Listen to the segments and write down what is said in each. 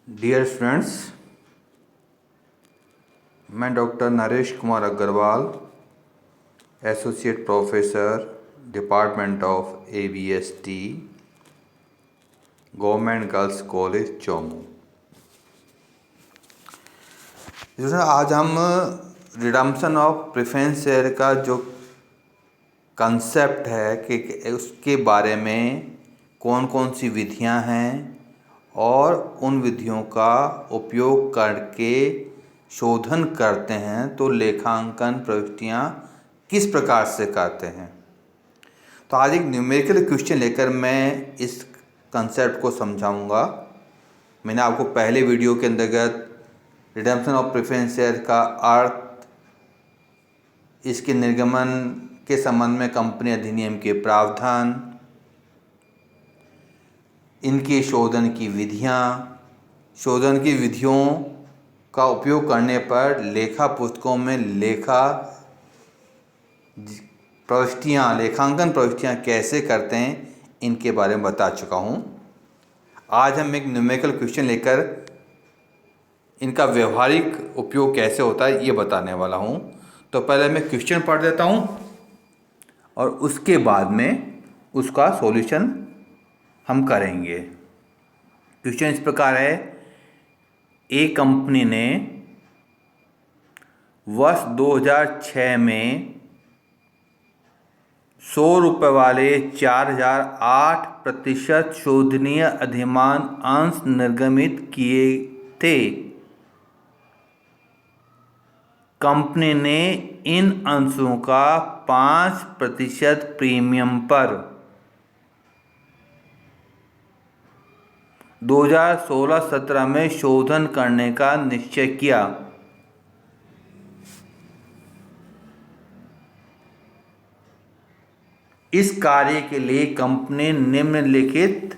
Dear friends, मैं doctor Naresh Kumar Agarwal, associate professor, department of ABST, government girls college Chomu. आज हम redemption of preference share का जो कंसेप्ट है कि उसके बारे में कौन कौन सी विधियां हैं और उन विधियों का उपयोग करके शोधन करते हैं तो लेखांकन प्रविष्टियां किस प्रकार से करते हैं। तो आज एक न्यूमेरिकल क्वेश्चन लेकर मैं इस कंसेप्ट को समझाऊंगा। मैंने आपको पहले वीडियो के अंतर्गत रिडम्पशन ऑफ प्रेफरेंस शेयर का अर्थ, इसके निर्गमन के संबंध में कंपनी अधिनियम के प्रावधान, इनके शोधन की विधियों का उपयोग करने पर लेखा पुस्तकों में लेखांकन प्रविष्टियाँ कैसे करते हैं, इनके बारे में बता चुका हूँ। आज हम एक न्यूमेरिकल क्वेश्चन लेकर इनका व्यवहारिक उपयोग कैसे होता है ये बताने वाला हूँ। तो पहले मैं क्वेश्चन पढ़ देता हूँ और उसके बाद में उसका सॉल्यूशन हम करेंगे। क्वेश्चन इस प्रकार है, एक कंपनी ने वर्ष 2006 में 100 रुपये वाले 4008% शोधनीय अधिमान अंश निर्गमित किए थे। कंपनी ने इन अंशों का 5% प्रीमियम पर 2016-17 में शोधन करने का निश्चय किया। इस कार्य के लिए कंपनी निम्नलिखित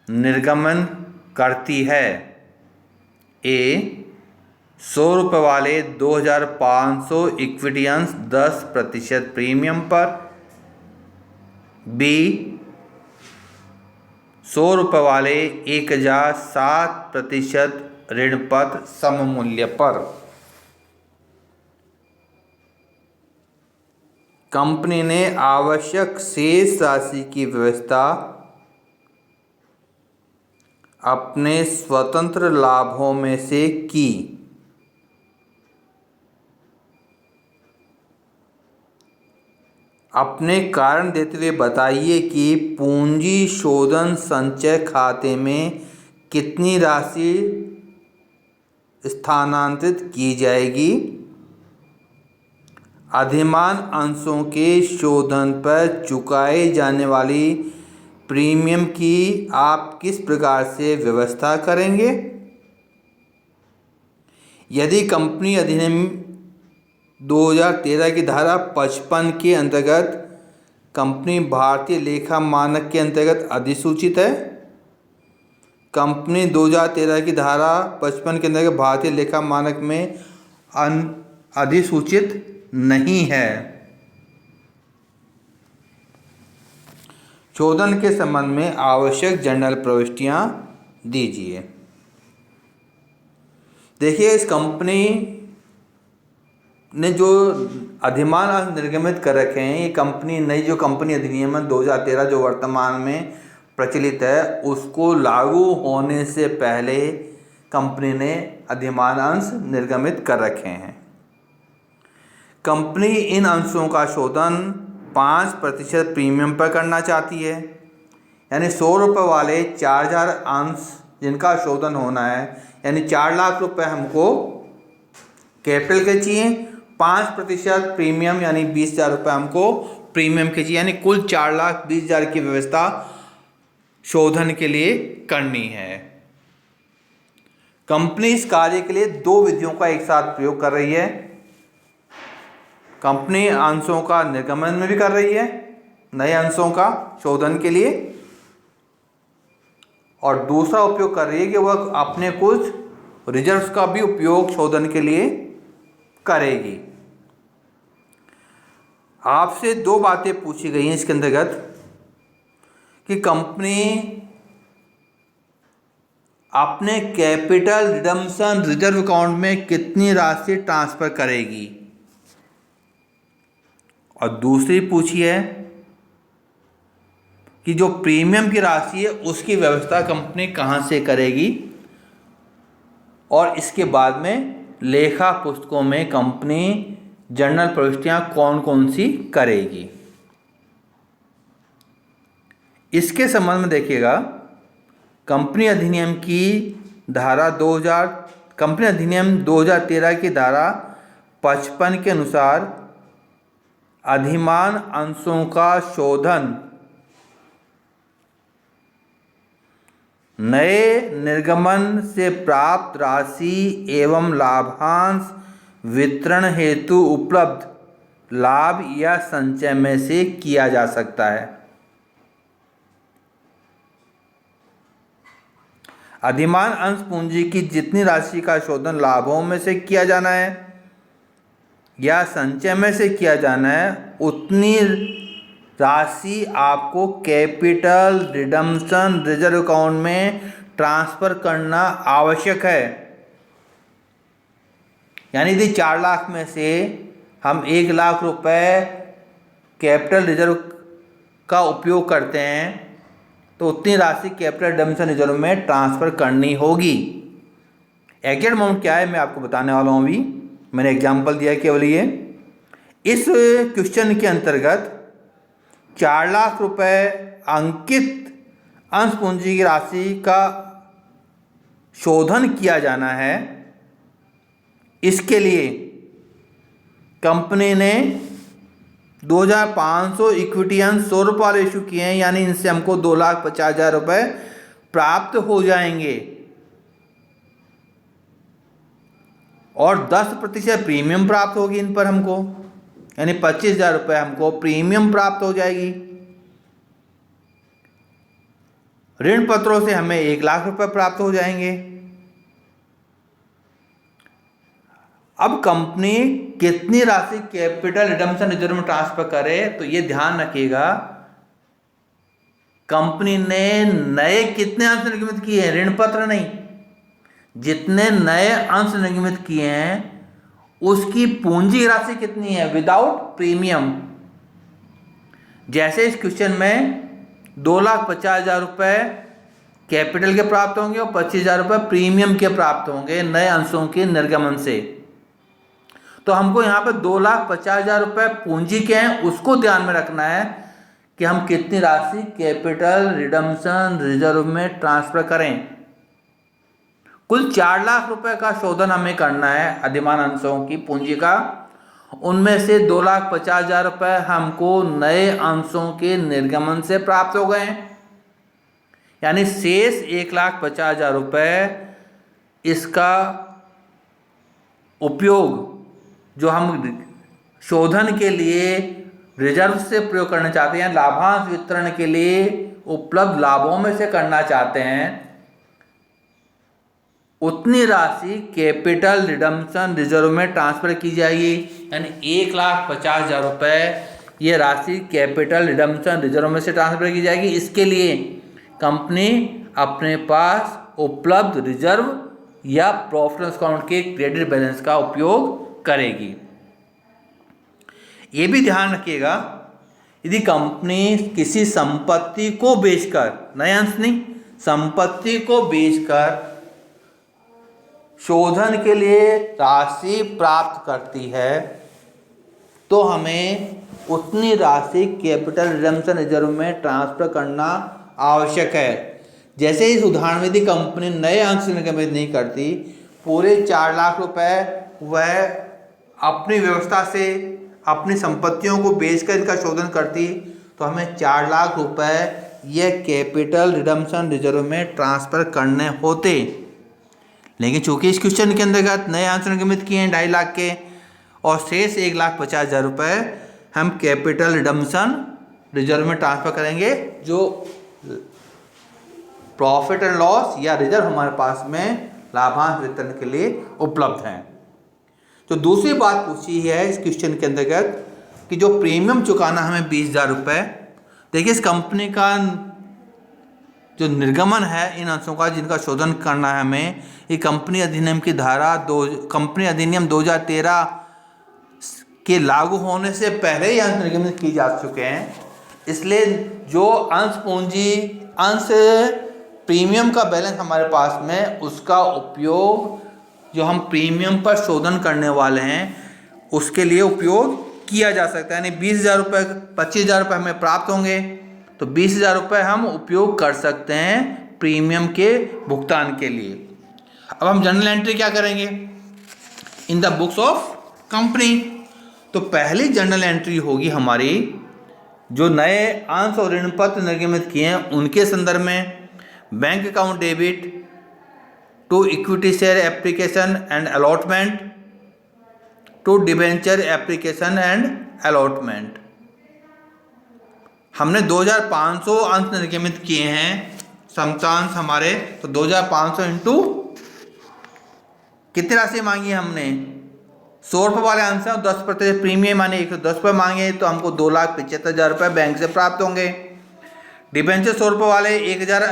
निर्गमन करती है। ए, 100 रुपये वाले 2500 इक्विटी अंश 10% प्रीमियम पर। बी, 100 रुपये वाले 1007% ऋण पत्र सममूल्य पर। कंपनी ने आवश्यक शेष राशि की व्यवस्था अपने स्वतंत्र लाभों में से की। अपने कारण देते हुए बताइए कि पूंजी शोधन संचय खाते में कितनी राशि स्थानांतरित की जाएगी। अधिमान अंशों के शोधन पर चुकाए जाने वाली प्रीमियम की आप किस प्रकार से व्यवस्था करेंगे। यदि कंपनी अधिनियम 2013 की धारा 55 के अंतर्गत कंपनी भारतीय लेखा मानक के अंतर्गत अधिसूचित है, कंपनी 2013 की धारा 55 के अंतर्गत भारतीय लेखा मानक में अधिसूचित नहीं है। शोधन के संबंध में आवश्यक जर्नल प्रविष्टियां दीजिए। देखिए, इस कंपनी ने जो अधिमान अंश निर्गमित कर रखे हैं, ये कंपनी नई जो कंपनी अधिनियम 2013 जो वर्तमान में प्रचलित है, उसको लागू होने से पहले कंपनी ने अधिमान अंश निर्गमित कर रखे हैं। कंपनी इन अंशों का शोधन 5% प्रीमियम पर करना चाहती है। यानी 100 रुपये वाले 4000 अंश जिनका शोधन होना है, यानी 4 लाख रुपए हमको कैपिटल के चाहिए, 5% प्रीमियम यानी 20,000 रुपये हमको प्रीमियम के चाहिए, यानी कुल 4,20,000 की व्यवस्था शोधन के लिए करनी है। कंपनी इस कार्य के लिए 2 विधियों का एक साथ प्रयोग कर रही है। कंपनी अंशों का निर्गमन में भी कर रही है, नए अंशों का शोधन के लिए, और दूसरा उपयोग कर रही है कि वह अपने कुछ रिजर्व्स का भी उपयोग शोधन के लिए करेगी। आपसे 2 बातें पूछी गई हैं इसके अंतर्गत कि कंपनी अपने कैपिटल रिडम्पशन रिजर्व अकाउंट में कितनी राशि ट्रांसफ़र करेगी। और दूसरी पूछी है कि जो प्रीमियम की राशि है उसकी व्यवस्था कंपनी कहाँ से करेगी, और इसके बाद में लेखा पुस्तकों में कंपनी जर्नल प्रविष्टियाँ कौन कौन सी करेगी। इसके संबंध में देखिएगा, कंपनी अधिनियम 2013 की धारा 55 के अनुसार अधिमान अंशों का शोधन नए निर्गमन से प्राप्त राशि एवं लाभांश वितरण हेतु उपलब्ध लाभ या संचय में से किया जा सकता है। अधिमान अंश पूंजी की जितनी राशि का शोधन लाभों में से किया जाना है या संचय में से किया जाना है, उतनी राशि आपको कैपिटल रिडम्पशन रिजर्व अकाउंट में ट्रांसफ़र करना आवश्यक है। यानी यदि 4 लाख में से हम 1 लाख रुपए कैपिटल रिजर्व का उपयोग करते हैं तो उतनी राशि कैपिटल रिडम्पशन रिजर्व में ट्रांसफ़र करनी होगी। एग्जैक्ट अमाउंट क्या है मैं आपको बताने वाला हूँ। अभी मैंने एग्जाम्पल दिया है केवल ये। इस क्वेश्चन के अंतर्गत 4 लाख रुपए अंकित अंश पूंजी की राशि का शोधन किया जाना है। इसके लिए कंपनी ने 2500 इक्विटी अंश 100 रुपये वाले इशू किए हैं, यानी इनसे हमको 2,50,000 रुपये प्राप्त हो जाएंगे और 10% प्रीमियम प्राप्त होगी इन पर हमको, यानी 25,000 रुपये हमको प्रीमियम प्राप्त हो जाएगी। ऋण पत्रों से हमें 1 लाख रुपये प्राप्त हो जाएंगे। अब कंपनी कितनी राशि कैपिटल रिडम्पशन रिजर्व में ट्रांसफर करे, तो ये ध्यान रखिएगा, कंपनी ने नए कितने अंश निर्गमित किए हैं, ऋण पत्र नहीं, जितने नए अंश निर्गमित किए हैं उसकी पूंजी राशि कितनी है विदाउट प्रीमियम। जैसे इस क्वेश्चन में 2,50,000 रुपये कैपिटल के प्राप्त होंगे और 25,000 रुपये प्रीमियम के प्राप्त होंगे नए अंशों के निर्गमन से। तो हमको यहाँ पे 2,50,000 रुपये पूंजी के हैं, उसको ध्यान में रखना है कि हम कितनी राशि कैपिटल रिडम्पशन रिजर्व में ट्रांसफर करें। कुल 4 लाख रुपए का शोधन हमें करना है अधिमान अंशों की पूंजी का, उनमें से 2,50,000 रुपये हमको नए अंशों के निर्गमन से प्राप्त हो गए, यानी शेष 1,50,000 रुपये इसका उपयोग जो हम शोधन के लिए रिजर्व से प्रयोग करना चाहते हैं, लाभांश वितरण के लिए उपलब्ध लाभों में से करना चाहते हैं, उतनी राशि कैपिटल रिडम्पशन रिजर्व में ट्रांसफर की जाएगी। यानी 1,50,000 रुपये ये राशि कैपिटल रिडम्पशन रिजर्व में से ट्रांसफर की जाएगी। इसके लिए कंपनी अपने पास उपलब्ध रिजर्व या प्रॉफिट लॉस अकाउंट के क्रेडिट बैलेंस का उपयोग करेगी। ये भी ध्यान रखिएगा, यदि कंपनी किसी संपत्ति को बेचकर, नए अंश नहीं, संपत्ति को बेचकर शोधन के लिए राशि प्राप्त करती है तो हमें उतनी राशि कैपिटल रिडम्पशन रिजर्व में ट्रांसफर करना आवश्यक है। जैसे इस उदाहरण में यदि कंपनी नए अंश निर्गमित नहीं करती, पूरे 4 लाख रुपए वह अपनी व्यवस्था से अपनी संपत्तियों को बेचकर इनका शोधन करती, तो हमें 4 लाख रुपए यह कैपिटल रिडम्पशन रिजर्व में ट्रांसफ़र करने होते। लेकिन चूंकि इस क्वेश्चन के अंतर्गत नए अंश निर्गमित किए हैं 2.5 लाख के और शेष 1,50,000 रुपये हम कैपिटल रिडम्पशन रिजर्व में ट्रांसफ़र करेंगे, जो प्रॉफिट एंड लॉस या रिजर्व हमारे पास में लाभांश वितरण के लिए उपलब्ध हैं। तो दूसरी बात पूछी है इस क्वेश्चन के अंतर्गत कि जो प्रीमियम चुकाना हमें 20,000 रुपये, देखिए इस कंपनी का जो निर्गमन है इन अंशों का जिनका शोधन करना है हमें, ये कंपनी अधिनियम 2013 के लागू होने से पहले ही अंश निर्गमित किए जा चुके हैं। इसलिए जो अंश प्रीमियम का बैलेंस हमारे पास में, उसका उपयोग जो हम प्रीमियम पर शोधन करने वाले हैं उसके लिए उपयोग किया जा सकता है। यानी 20,000 रुपये 25,000 रुपये हमें प्राप्त होंगे, तो 20,000 रुपये हम उपयोग कर सकते हैं प्रीमियम के भुगतान के लिए। अब हम जर्नल एंट्री क्या करेंगे in the books of company. तो पहली जर्नल एंट्री होगी हमारी जो नए अंश और ऋण पत्र निर्गमित किए हैं उनके संदर्भ में। Bank account debit to equity share application and allotment to debenture application and allotment. हमने 2,500 अंश निर्गमित किए हैं, समतांश हमारे, तो 2,500 इंटू कितनी राशि मांगी है हमने, 100 रुपये वाले अंश हैं, 10% प्रीमियम माने 110 रुपये मांगे, तो हमको 2,75,000 रुपये बैंक से प्राप्त होंगे। डिबेंचर 100 रुपये वाले 1,000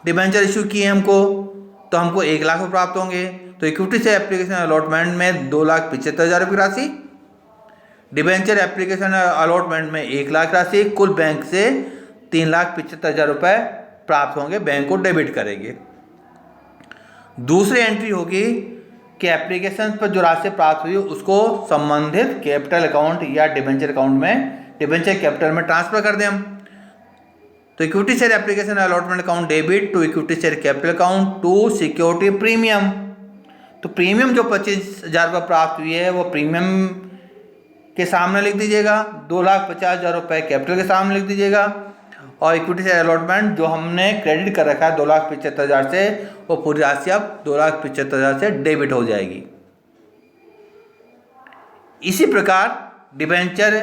डिबेंचर इशू किए हमको, तो हमको 1,00,000 रुपये प्राप्त होंगे। तो इक्विटी से एप्लीकेशन अलॉटमेंट में 2,75,000 रुपये राशि, डिबेंचर एप्लीकेशन अलॉटमेंट में 1,00,000 राशि, कुल बैंक से 3,75,000 रुपये प्राप्त होंगे, बैंक को डेबिट करेंगे। दूसरी एंट्री होगी कि एप्लीकेशन पर जो राशि प्राप्त हुई उसको संबंधित कैपिटल अकाउंट या डिबेंचर अकाउंट में, डिबेंचर कैपिटल में ट्रांसफर कर दें हम। तो equity share application allotment account debit to equity share capital account to security premium. तो प्रीमियम जो 25,000 रुपये प्राप्त हुई है वो प्रीमियम के सामने लिख दीजिएगा, 2,50,000 रुपये कैपिटल के सामने लिख दीजिएगा, और इक्विटी शेयर अलॉटमेंट जो हमने क्रेडिट कर रखा है 2,75,000 से, वो पूरी राशि अब 2,75,000 से डेबिट हो जाएगी। इसी प्रकार debenture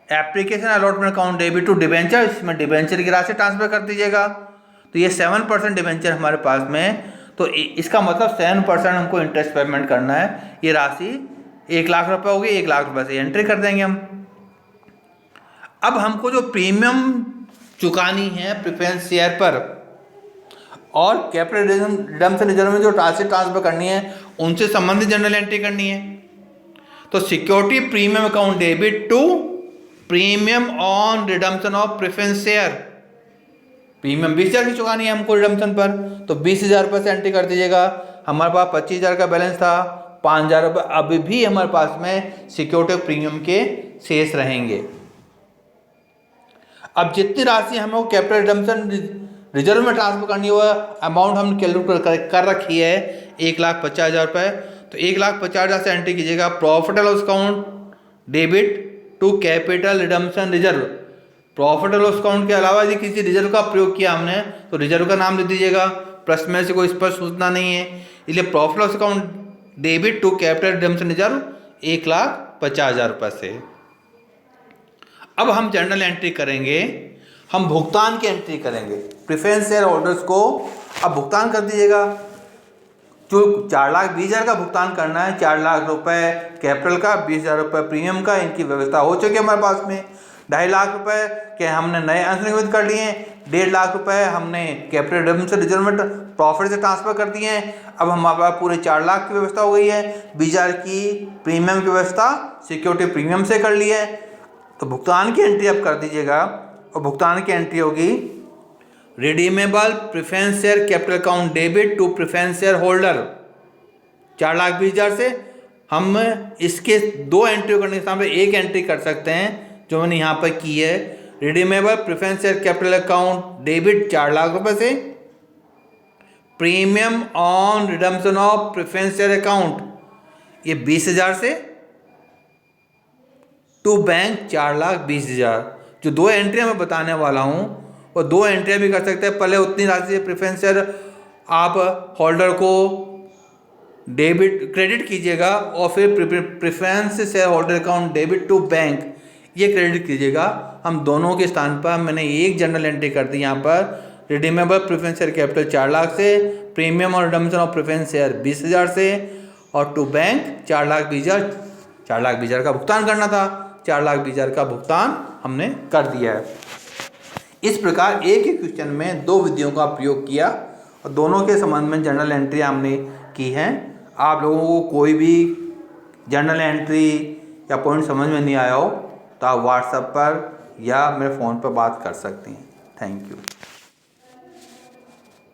application allotment account debit to debenture, इसमें डिबेंचर की राशि ट्रांसफर कर दीजिएगा। तो ये 7% डिबेंचर हमारे पास में, तो इसका मतलब 7% हमको इंटरेस्ट पेमेंट करना है। ये राशि 1,00,000 रुपये होगी, 1,00,000 रुपये से एंट्री कर देंगे हम। अब हमको जो प्रीमियम चुकानी है प्रेफरेंस शेयर पर और कैपिटल रिडम्पशन रिजर्व में जो राशि ट्रांसफर करनी है उनसे संबंधित जर्नल एंट्री करनी है। तो security premium account debit to premium on redemption of preference share, premium 20,000 की चुकानी है हमको रिडम्पशन पर, तो 20,000 रुपये से एंट्री कर दीजिएगा। हमारे पास 25,000 का बैलेंस था, 5,000 रुपये अभी भी हमारे पास में सिक्योरिटी प्रीमियम के शेष रहेंगे। अब जितनी राशि हमें कैपिटल रिडम्पशन रिजर्व में ट्रांसफर करनी है वह अमाउंट हमने कैलकुलेट कर रखी है 1,50,000 रुपये। तो 1,50,000 से एंट्री कीजिएगा profit and loss account debit to capital redemption reserve. Profit and loss account के अलावा यदि किसी रिजर्व का प्रयोग किया हमने तो रिजर्व का नाम लिख दीजिएगा, प्रश्न में से कोई स्पष्ट सूचना नहीं है, इसलिए profit loss account debit to capital redemption reserve 1,50,000 रुपये से। अब हम जर्नल एंट्री करेंगे, हम भुगतान की एंट्री करेंगे प्रेफरेंस शेयर होल्डर्स को। अब भुगतान कर दीजिएगा, जो 4,20,000 का भुगतान करना है, 4,00,000 रुपये कैपिटल का, 20,000 रुपये प्रीमियम का, इनकी व्यवस्था हो चुकी है हमारे पास में। 2,50,000 रुपये के हमने नए अंश निगमित कर लिए हैं, 1,50,000 रुपये हमने कैपिटल रिडम्पशन रिजर्व में प्रॉफिट से ट्रांसफर कर दिए हैं। अब हमारे पास पूरे 4,00,000 की व्यवस्था हो गई है, 20,000 की प्रीमियम की व्यवस्था सिक्योरिटी प्रीमियम से कर ली है। तो भुगतान की एंट्री अब कर दीजिएगा, और भुगतान की एंट्री होगी redeemable preference share capital account debit to preference share holder. 4,20,000 से हम इसके 2 एंट्री करने के सामने एक एंट्री कर सकते हैं जो मैंने यहाँ पर की है। Redeemable preference share capital account debit 4,00,000 रुपये से, premium on redemption of preference share account ये 20,000 से, टू बैंक 4,20,000। जो 2 एंट्रियाँ मैं बताने वाला हूँ वो 2 एंट्रियाँ भी कर सकते हैं। पहले उतनी राशि प्रेफरेंस शेयर आप होल्डर को डेबिट क्रेडिट कीजिएगा, और फिर preference share holder account debit to bank ये क्रेडिट कीजिएगा। हम दोनों के स्थान पर मैंने एक जनरल एंट्री कर दी यहाँ पर, रिडीमेबल प्रेफरेंस शेयर कैपिटल 4,00,000 से, प्रीमियम और रिडम्पशन ऑफ प्रेफरेंस शेयर 20,000 से, और टू बैंक 4,20,000। 4,20,000 का भुगतान करना था, 4,20,000 का भुगतान हमने कर दिया है। इस प्रकार एक ही क्वेश्चन में दो विधियों का प्रयोग किया और दोनों के संबंध में जर्नल एंट्री हमने की है। आप लोगों को कोई भी जर्नल एंट्री या पॉइंट समझ में नहीं आया हो तो आप व्हाट्सएप पर या मेरे फ़ोन पर बात कर सकते हैं। Thank you.